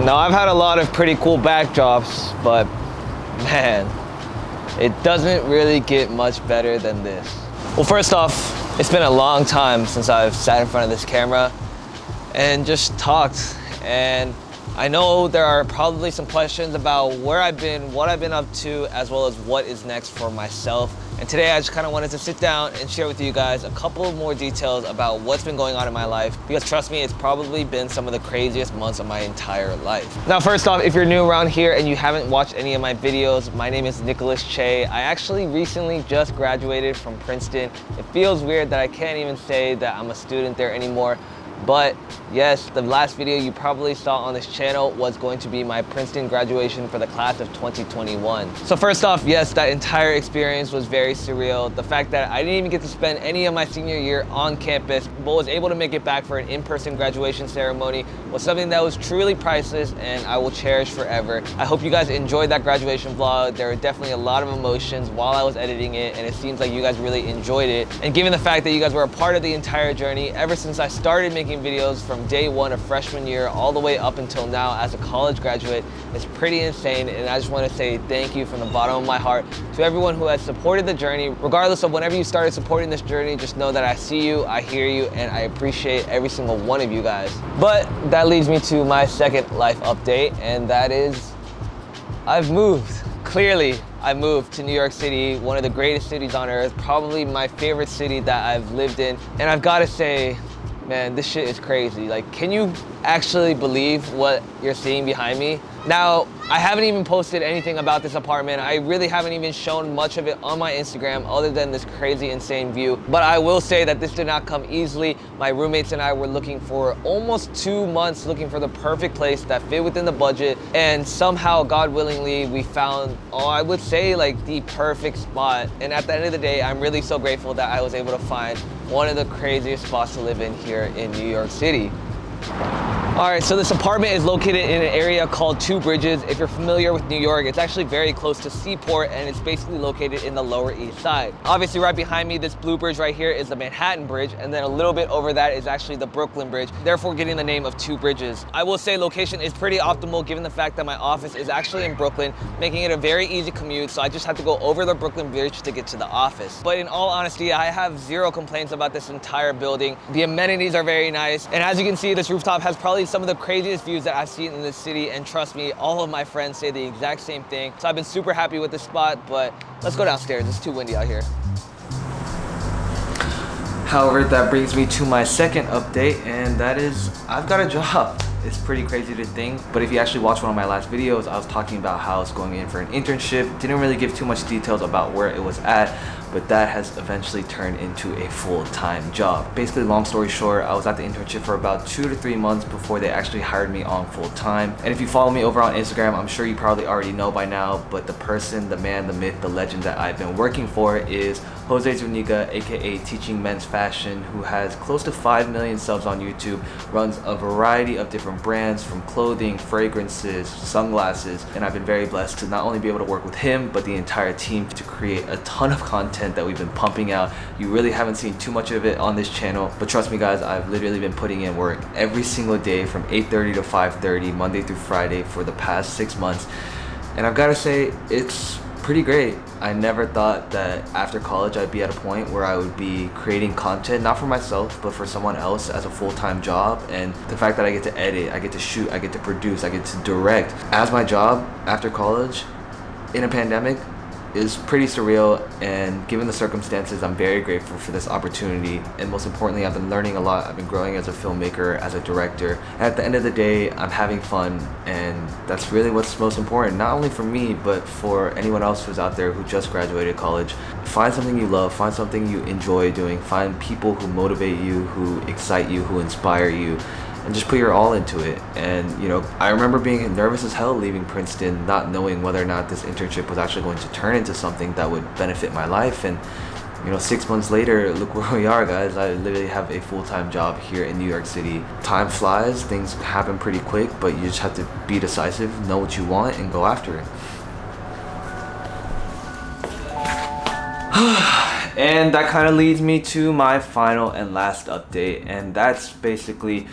Now, I've had a lot of pretty cool backdrops, but man, it doesn't really get much better than this. Well, first off, it's been a long time since I've sat in front of this camera and just talked. And I know there are probably some questions about where I've been, what I've been up to, as well as what is next for myself. And today I just kind of wanted to sit down and share with you guys a couple more details about what's been going on in my life, because trust me, it's probably been some of the craziest months of my entire life. Now, first off, if you're new around here and you haven't watched any of my videos, my name is Nicolas Chae. I actually recently just graduated from Princeton. It feels weird that I can't even say that I'm a student there anymore. But yes, the last video you probably saw on this channel was going to be my Princeton graduation for the class of 2021. So first off, yes, that entire experience was very surreal. The fact that I didn't even get to spend any of my senior year on campus, but was able to make it back for an in-person graduation ceremony was something that was truly priceless and I will cherish forever. I hope you guys enjoyed that graduation vlog. There were definitely a lot of emotions while I was editing it, and it seems like you guys really enjoyed it. And given the fact that you guys were a part of the entire journey ever since I started making videos from day one of freshman year all the way up until now as a college graduate, it's pretty insane. And I just want to say thank you from the bottom of my heart to everyone who has supported the journey. Regardless of whenever you started supporting this journey, just know that I see you, I hear you, and I appreciate every single one of you guys. But that leads me to my second life update, and that is I've moved. Clearly, I moved to New York City, one of the greatest cities on earth, probably my favorite city that I've lived in. And I've got to say, man, this shit is crazy. Like, can you actually believe what you're seeing behind me? Now, I haven't even posted anything about this apartment. I really haven't even shown much of it on my Instagram other than this crazy, insane view. But I will say that this did not come easily. My roommates and I were looking for almost 2 months, looking for the perfect place that fit within the budget. And somehow, God willingly, we found, I would say, like the perfect spot. And at the end of the day, I'm really so grateful that I was able to find one of the craziest spots to live in here in New York City. All right, so this apartment is located in an area called Two Bridges. If you're familiar with New York, it's actually very close to Seaport, and it's basically located in the Lower East Side. Obviously, right behind me, this blue bridge right here is the Manhattan Bridge, and then a little bit over that is actually the Brooklyn Bridge, therefore getting the name of Two Bridges. I will say location is pretty optimal given the fact that my office is actually in Brooklyn, making it a very easy commute, so I just have to go over the Brooklyn Bridge to get to the office. But in all honesty, I have zero complaints about this entire building. The amenities are very nice, and as you can see, this rooftop has probably some of the craziest views that I've seen in this city, and trust me, all of my friends say the exact same thing. So I've been super happy with this spot, but let's go downstairs. It's too windy out here. However, that brings me to my second update, and that is I've got a job. It's pretty crazy to think, but if you actually watch one of my last videos, I was talking about how I was going in for an internship. Didn't really give too much details about where it was at, but that has eventually turned into a full-time job. Basically, long story short, I was at the internship for about 2 to 3 months before they actually hired me on full-time. And if you follow me over on Instagram, I'm sure you probably already know by now, but the person, the man, the myth, the legend that I've been working for is Jose Zuniga, aka Teaching Men's Fashion, who has close to 5 million subs on YouTube, runs a variety of different brands from clothing, fragrances, sunglasses, and I've been very blessed to not only be able to work with him, but the entire team to create a ton of content that we've been pumping out. You really haven't seen too much of it on this channel, but trust me guys, I've literally been putting in work every single day from 8:30 to 5:30, Monday through Friday for the past 6 months. And I've got to say, it's pretty great. I never thought that after college I'd be at a point where I would be creating content, not for myself, but for someone else as a full-time job. And the fact that I get to edit, I get to shoot, I get to produce, I get to direct as my job after college in a pandemic is pretty surreal. And given the circumstances, I'm very grateful for this opportunity. And most importantly, I've been learning a lot. I've been growing as a filmmaker, as a director. And at the end of the day, I'm having fun, and that's really what's most important, not only for me, but for anyone else who's out there who just graduated college. Find something you love, find something you enjoy doing, find people who motivate you, who excite you, who inspire you, and just put your all into it. And you know, I remember being nervous as hell leaving Princeton, not knowing whether or not this internship was actually going to turn into something that would benefit my life. And you know, 6 months later, look where we are, guys. I literally have a full-time job here in New York City. Time flies, things happen pretty quick, but you just have to be decisive, know what you want, and go after it. And that kind of leads me to my final and last update, and that's basically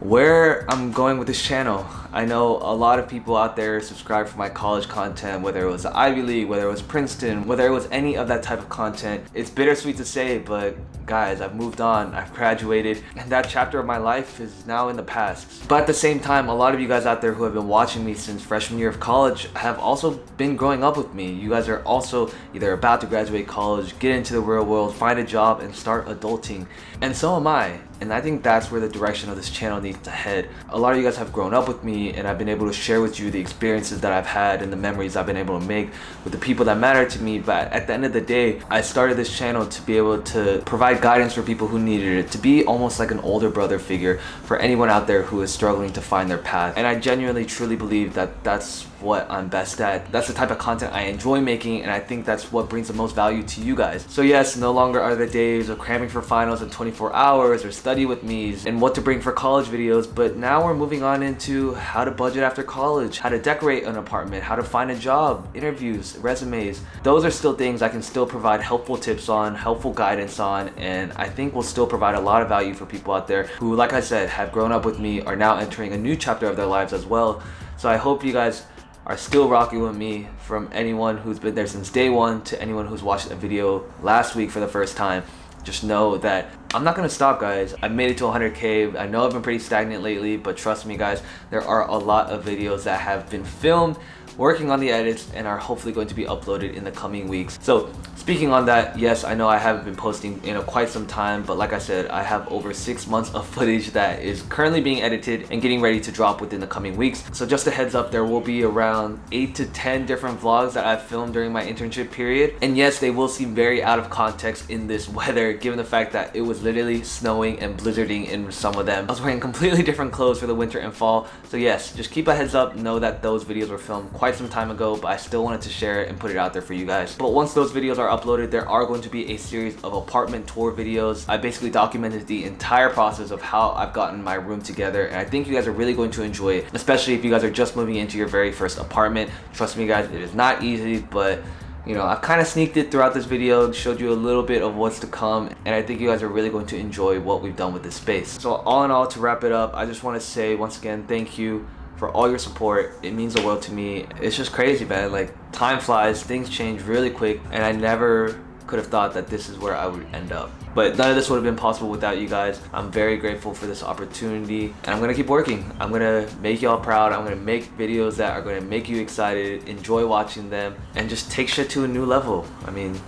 where I'm going with this channel. I know a lot of people out there subscribe for my college content, whether it was the Ivy League, whether it was Princeton, whether it was any of that type of content. It's bittersweet to say, but guys, I've moved on, I've graduated, and that chapter of my life is now in the past. But at the same time, a lot of you guys out there who have been watching me since freshman year of college have also been growing up with me. You guys are also either about to graduate college, get into the real world, find a job, and start adulting. And so am I. And I think that's where the direction of this channel needs to head. A lot of you guys have grown up with me, and I've been able to share with you the experiences that I've had and the memories I've been able to make with the people that matter to me. But at the end of the day, I started this channel to be able to provide guidance for people who needed it, to be almost like an older brother figure for anyone out there who is struggling to find their path. And I genuinely, truly believe that that's what I'm best at. That's the type of content I enjoy making, and I think that's what brings the most value to you guys. So yes, no longer are the days of cramming for finals in 24 hours or study with me's and what to bring for college videos, but now we're moving on into how to budget after college, how to decorate an apartment, how to find a job, interviews, resumes. Those are still things I can still provide helpful tips on, helpful guidance on, and I think will still provide a lot of value for people out there who, like I said, have grown up with me, are now entering a new chapter of their lives as well. So I hope you guys are still rocking with me, from anyone who's been there since day one to anyone who's watched a video last week for the first time. Just know that I'm not gonna stop, guys. I made it to 100K. I know I've been pretty stagnant lately, but trust me guys, there are a lot of videos that have been filmed, working on the edits, and are hopefully going to be uploaded in the coming weeks. So speaking on that, yes, I know I haven't been posting in quite some time, but like I said, I have over 6 months of footage that is currently being edited and getting ready to drop within the coming weeks. So just a heads up, there will be around 8 to 10 different vlogs that I've filmed during my internship period. And yes, they will seem very out of context in this weather, given the fact that it was literally snowing and blizzarding in some of them. I was wearing completely different clothes for the winter and fall. So yes, just keep a heads up, know that those videos were filmed quite some time ago, but I still wanted to share it and put it out there for you guys. But once those videos are uploaded, there are going to be a series of apartment tour videos. I basically documented the entire process of how I've gotten my room together, and I think you guys are really going to enjoy it, especially if you guys are just moving into your very first apartment. Trust me guys, it is not easy, but you know, I've kind of sneaked it throughout this video, showed you a little bit of what's to come, and I think you guys are really going to enjoy what we've done with this space. So all in all, to wrap it up, I just want to say once again, thank you for all your support. It means the world to me. It's just crazy, man. Like, time flies, things change really quick, and I never could have thought that this is where I would end up. But none of this would have been possible without you guys. I'm very grateful for this opportunity, and I'm gonna keep working. I'm gonna make y'all proud. I'm gonna make videos that are gonna make you excited, enjoy watching them, and just take shit to a new level. I mean,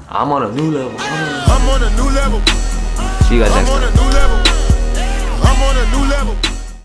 I'm on a new level. I'm on a new level. See you guys next time.